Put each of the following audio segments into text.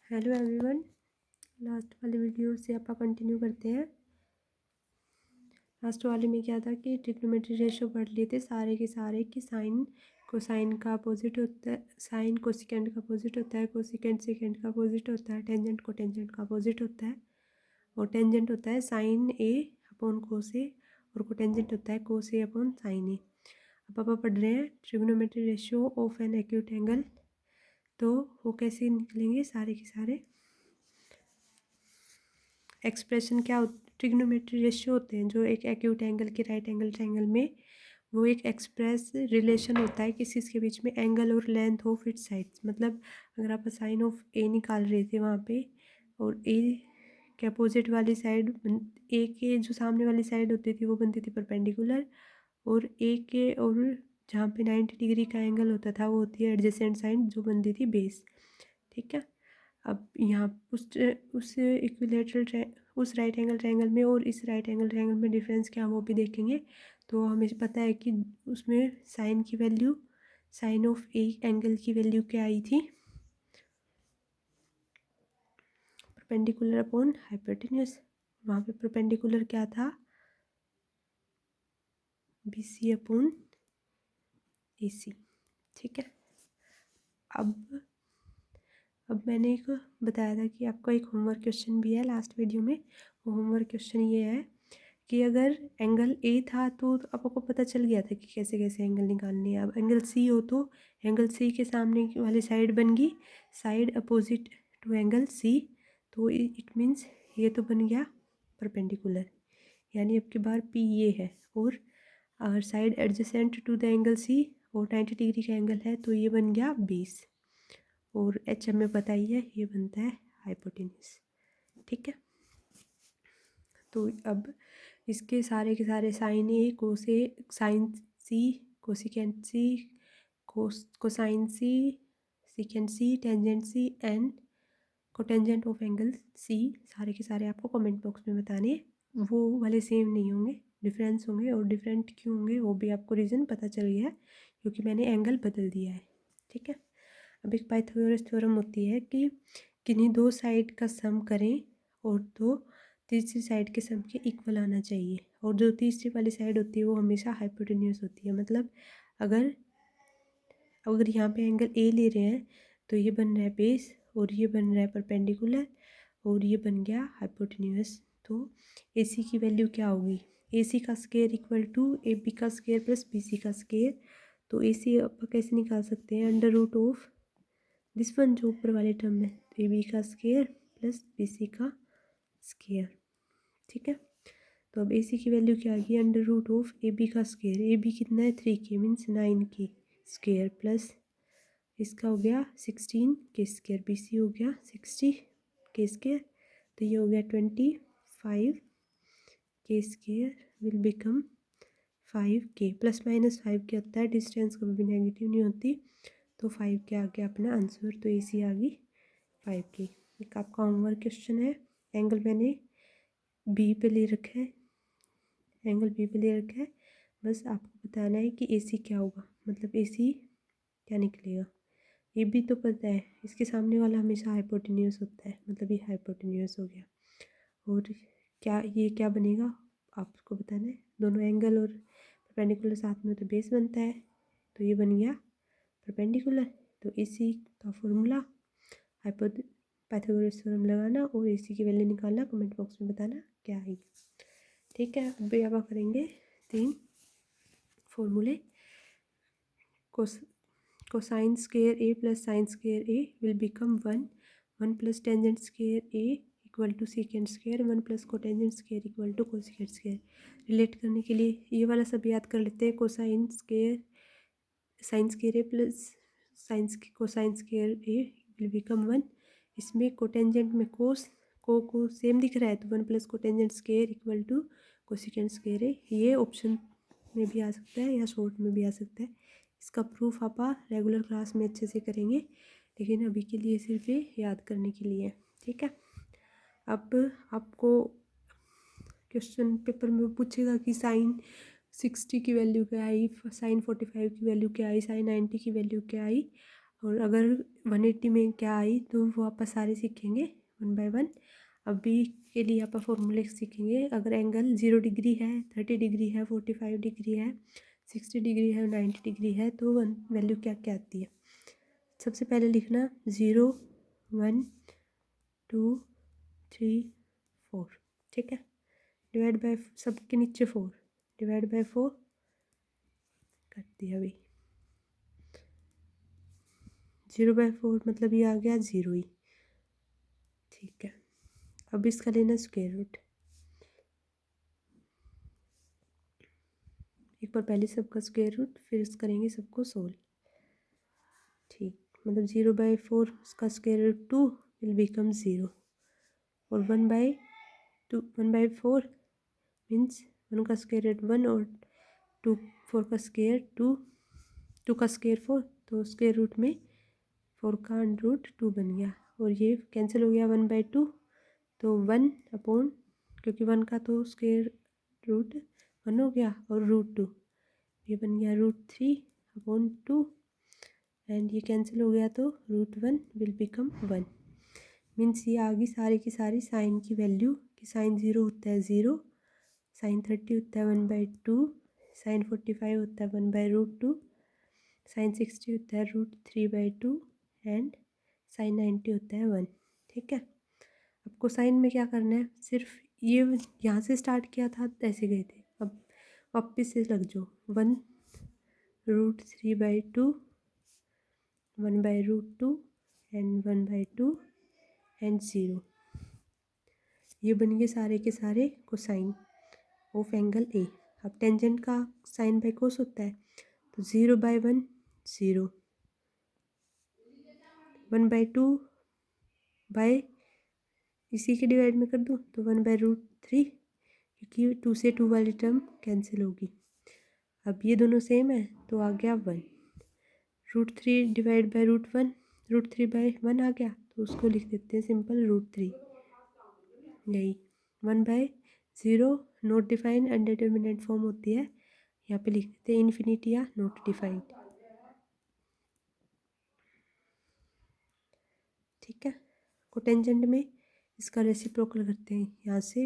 Hello everyone, last वाली video से आप कंटिन्यू करते हैं। लास्ट वाले में क्या था कि ट्रिग्नोमेट्री रेशो पढ़ लिए थे सारे के सारे कि साइन कोसाइन का अपोजिट होता है, साइन कोसिकेंड का अपोजिट होता है, कोसिकेंड सेकेंड का अपोजिट होता है, टेंजेंट कोटेंजेंट का अपोजिट होता है, और टेंजेंट होता है साइन ए अपॉन कोस ए, और कोटेंजेंट होता है कोस ए अपॉन साइन ए। अब आप पढ़ रहे हैं trigonometry ratio of an acute angle. तो वो कैसे निकलेंगे सारे के सारे एक्सप्रेशन क्या ट्रिग्नोमेट्री रेशियो होते हैं जो एक एक्यूट एंगल के राइट एंगल ट्रायंगल में, वो एक एक्सप्रेस रिलेशन होता है किसी के बीच में एंगल और लेंथ ऑफ इट्स साइड्स। मतलब अगर आप साइन ऑफ ए निकाल रहे थे वहाँ पे, और ए के अपोजिट वाली साइड, ए के जो सामने वाली साइड होती थी वो बनती थी परपेंडिकुलर, और ए के और जहाँ पे 90 डिग्री का एंगल होता था वो होती है एडजेसेंट साइड जो बनती थी बेस। ठीक है। अब यहाँ उस इक्विलेटरल उस राइट एंगल ट्रायंगल में और इस राइट एंगल ट्रायंगल में डिफरेंस क्या वो भी देखेंगे। तो हमें पता है कि उसमें साइन की value, sine of a angle की वैल्यू क्या आई थी, परपेंडिकुलर अपॉन हाइपोटेन्यूज। वहाँ पे परपेंडिकुलर क्या था, बी सी अपॉन ए सी। ठीक है। अब मैंने एक बताया था कि आपका एक होमवर्क क्वेश्चन भी है लास्ट वीडियो में। वो होमवर्क क्वेश्चन ये है कि अगर एंगल ए था तो आपको पता चल गया था कि कैसे कैसे एंगल निकालने हैं। अब एंगल सी हो तो एंगल सी के सामने वाली साइड बन गई side opposite to angle C, तो इट मीन्स ये तो बन गया परपेंडिकुलर, यानी अब की बार पी ये है। और अगर side adjacent to the angle C और 90 डिग्री का एंगल है तो ये बन गया 20, और एच हमें पता ही है ये बनता है हाइपोटेन्यूज। ठीक है। तो अब इसके सारे के सारे sine A cos sine C cosecant C cosine C secant C tangent C and cotangent of angle C, सारे के सारे आपको कमेंट बॉक्स में बताने। वो वाले सेम नहीं होंगे, डिफरेंस होंगे, और डिफरेंट क्यों होंगे वो भी आपको रीज़न पता चल गया है क्योंकि मैंने एंगल बदल दिया है। ठीक है। अब एक पाइथागोरस थ्योरम होती है कि किन्हीं दो साइड का सम करें और दो तीसरी साइड के सम के इक्वल आना चाहिए, और जो तीसरी वाली साइड होती है वो हमेशा हाइपोटेन्यूस होती है। मतलब अगर अगर यहाँ पे एंगल ए ले रहे हैं तो ये बन रहा है बेस, और ये बन रहा है परपेंडिकुलर, और ये बन गया हाइपोटेन्यूस। तो ए सी की वैल्यू क्या होगी, ए सी का square equal to A B का स्केयर प्लस बी सी का स्केयर। तो ए सी आप कैसे निकाल सकते हैं, under root of this one जो ऊपर वाले टर्म है, ए बी का स्केयर प्लस बी सी का स्केयर। ठीक है। तो अब ए सी की वैल्यू क्या आ गई, under root of A B का स्केयर, ए बी कितना है 3 के मीन्स 9 के स्केयर प्लस इसका हो गया 16 के स्केयर, बी सी हो गया 60 के स्केयर, तो ये हो गया 25 के स्केयर विल बिकम 5 के, प्लस माइनस 5 के होता है, डिस्टेंस कभी भी नेगेटिव नहीं होती, तो 5 के आ गया अपना आंसर। तो ए सी आ गई 5 के। एक आपका होमवर्क क्वेश्चन है, एंगल मैंने बी पे ले रखा है, एंगल बी पे ले रखा है, बस आपको बताना है कि ए सी क्या होगा, मतलब ए सी क्या निकलेगा। ए बी तो पता है, इसके सामने वाला हमेशा हाइपोटेन्यूस होता है, मतलब ये हाइपोटेन्यूस हो गया। और क्या ये क्या बनेगा आपको बताना है, दोनों एंगल और परपेंडिकुलर साथ में तो बेस बनता है, तो ये बन गया परपेंडिकुलर। तो ए सी का फॉर्मूला पाइथागोरस थ्योरम लगाना और ए सी की वैल्यू निकालना, कमेंट बॉक्स में बताना क्या है। ठीक है। अब यहाँ करेंगे 3 फॉर्मूले। Cosine square A plus sine square A will become 1 plus tangent square A equal to secant square, 1 plus cotangent square equal to cosecant square. Relate करने के लिए ये वाला सब याद कर लेते हैं। Cosine square sine square A plus cosine square A will become 1, इसमें कोटेंजेंट में को सेम दिख रहा है तो 1 plus cotangent square equal to cosecant square A. ये ऑप्शन में भी आ सकता है या शॉर्ट में भी आ सकता है। इसका प्रूफ आप रेगुलर क्लास में अच्छे से करेंगे, लेकिन अभी के लिए सिर्फ ये याद करने के लिए है। ठीक है। अब आपको क्वेश्चन पेपर में पूछेगा कि साइन 60 की वैल्यू क्या आई, साइन 45 की वैल्यू क्या आई, साइन 90 की वैल्यू क्या आई, और अगर 180 में क्या आई तो वो आप सारे सीखेंगे 1 बाय 1। अभी के लिए आप फॉर्मूले सीखेंगे। अगर एंगल 0 डिग्री है, 30 डिग्री है, 45 डिग्री है, 60 डिग्री है, 90 डिग्री है तो वैल्यू क्या क्या आती है। सबसे पहले लिखना 0 1 2 3 4, ठीक है। डिवाइड बाय सबके नीचे 4, डिवाइड बाय 4 कर दिया अभी। 0/4 मतलब ये आ गया 0 ही, ठीक है। अब इसका लेना स्क्वायर रूट। एक बार पहले सबका स्क्वायर रूट, फिर करेंगे सबको सोल्व, ठीक। मतलब 0/4 उसका स्क्वायर रूट 2 विल बिकम 0, और 1/4 मीन्स 1 का स्क्वायर रूट 1 और 2 4 का स्क्वायर 2, 2 का स्क्वायर 4, तो स्क्वायर रूट में 4 का रूट 2 बन गया, और ये कैंसिल हो गया 1/2, तो 1 अपॉन, क्योंकि 1 का तो स्क्वायर रूट 1 हो गया, और रूट 2 ये बन गया √3/2, एंड ये कैंसिल हो गया तो √1 विल बिकम 1। मीन्स ये आ गई सारी की सारी साइन की वैल्यू, कि साइन 0 होता है 0, साइन 30 होता है 1/2, साइन 45 होता है 1/√2, साइन 60 होता है √3/2, एंड साइन 90 होता है 1, ठीक है। आपको साइन में क्या करना है, सिर्फ ये यहाँ से स्टार्ट किया था ऐसे गए थे, अब वापस से लग जाओ 1√3/2, 1/√2 एंड 1/2 एंड 0। ये बन गए सारे के सारे कोसाइन ऑफ एंगल ए। अब टेंजेंट का साइन बाय कोस होता है, तो 0/1 0, 1/2 बाय इसी के डिवाइड में कर दूँ तो 1/√3, क्योंकि 2 से 2 वाली टर्म कैंसिल होगी। अब ये दोनों सेम है तो आ गया 1, √3 डिवाइड बाय √1, √3/1 आ गया, तो उसको लिख देते हैं सिंपल √3, यही 1/0 नॉट डिफाइंड अनडिटरमिनेट फॉर्म होती है, यहाँ पे लिख देते हैं इन्फिनिटी या नॉट डिफाइंड, ठीक है। कोटेंजेंट में इसका रेसिप्रोकल करते हैं, यहाँ से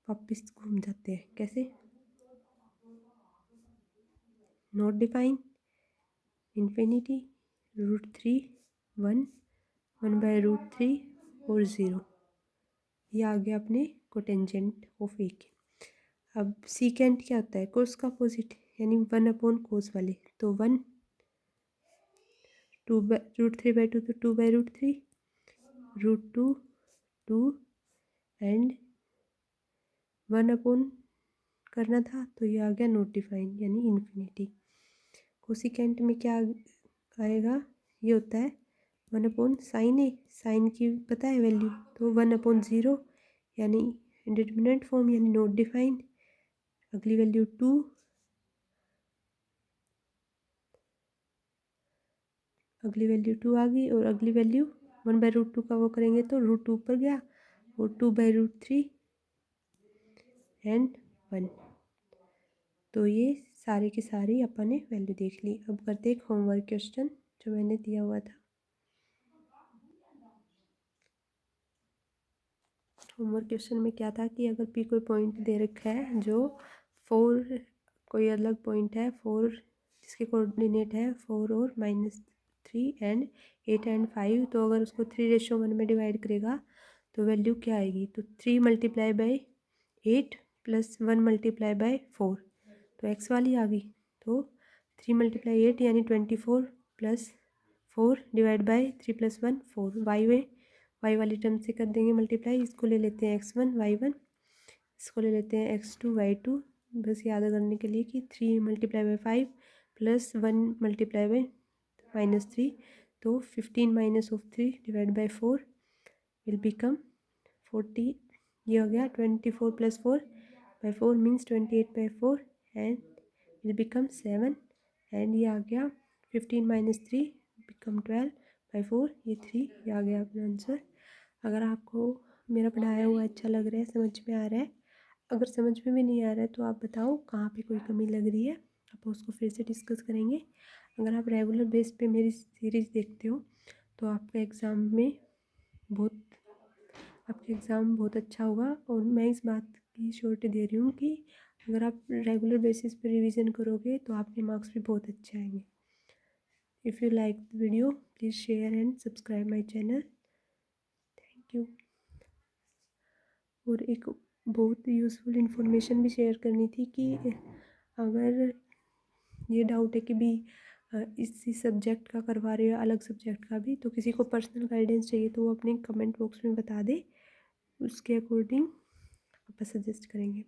वापस घूम जाते हैं, कैसे, नॉट डिफाइंड, इन्फिनिटी, √3 1, 1/√3 और 0, ये आ गया अपने कोटेंजेंट ऑफ ए के। अब सीकेंट क्या होता है, कोस का अपोजिट, यानी 1/कोस वाले, तो 1, 2 √3/2 तो 2/√3, √2 2 एंड 1/ करना था तो ये आ गया नॉट डिफाइंड यानी इन्फिनिटी। कोसिकेंट में क्या आएगा, ये होता है 1/साइन ए, साइन की पता है वैल्यू, तो 1/0 यानी इंडिटरमिनेट फॉर्म यानी नॉट डिफाइंड, अगली वैल्यू 2, अगली वैल्यू 2 आ गई, और अगली वैल्यू 1/√2 का वो करेंगे तो √2 ऊपर गया, और 2/√3 एंड 1। तो ये सारी की सारी अपन ने वैल्यू देख ली। अब करते एक होमवर्क क्वेश्चन जो मैंने दिया हुआ था। होमवर्क क्वेश्चन में क्या था कि अगर पी कोई पॉइंट दे रखा है जो 4, कोई अलग पॉइंट है 4 जिसके कोऑर्डिनेट है 4 और -3 एंड 8 एंड 5, तो अगर उसको 3:1 में डिवाइड करेगा तो वैल्यू क्या आएगी, तो 3 × 8 + 1 × 4, तो एक्स वाली आ गई, तो 3 × 8 यानी 24 + 4 डिवाइड बाय 3 + 1 4, वाई वाली टर्म से कर देंगे मल्टीप्लाई, इसको ले लेते हैं x1 y1, इसको ले लेते हैं x2 y2, बस याद करने के लिए कि 3 × 5 + 1 × -3, तो 15 - 3 डिवाइड बाय 4 विल बिकम 40, ये हो गया 24 + 4/4 means 28/4 and will become 7, and ये आ गया 15 - 3 बिकम 12/4, ये 3, ये आ गया अपना आंसर। अगर आपको मेरा पढ़ाया हुआ अच्छा लग रहा है, समझ में आ रहा है, अगर समझ में भी नहीं आ रहा है तो आप बताओ कहाँ पे कोई कमी लग रही है, आप उसको फिर से डिस्कस करेंगे। अगर आप रेगुलर बेस पे मेरी सीरीज़ देखते हो तो आपका एग्ज़ाम बहुत अच्छा होगा। और मैं इस बात की श्योरिटी दे रही हूँ कि अगर आप रेगुलर बेसिस पे रिवीजन करोगे तो आपके मार्क्स भी बहुत अच्छे आएंगे। If you like the video please share and subscribe my channel. Thank you. और एक बहुत यूज़फुल इन्फॉर्मेशन भी शेयर करनी थी कि अगर ये डाउट है कि भी इसी सब्जेक्ट का करवा रहे हो अलग सब्जेक्ट का भी, तो किसी को पर्सनल गाइडेंस चाहिए तो वो अपने कमेंट बॉक्स में बता दे, उसके अकॉर्डिंग आप सजेस्ट करेंगे।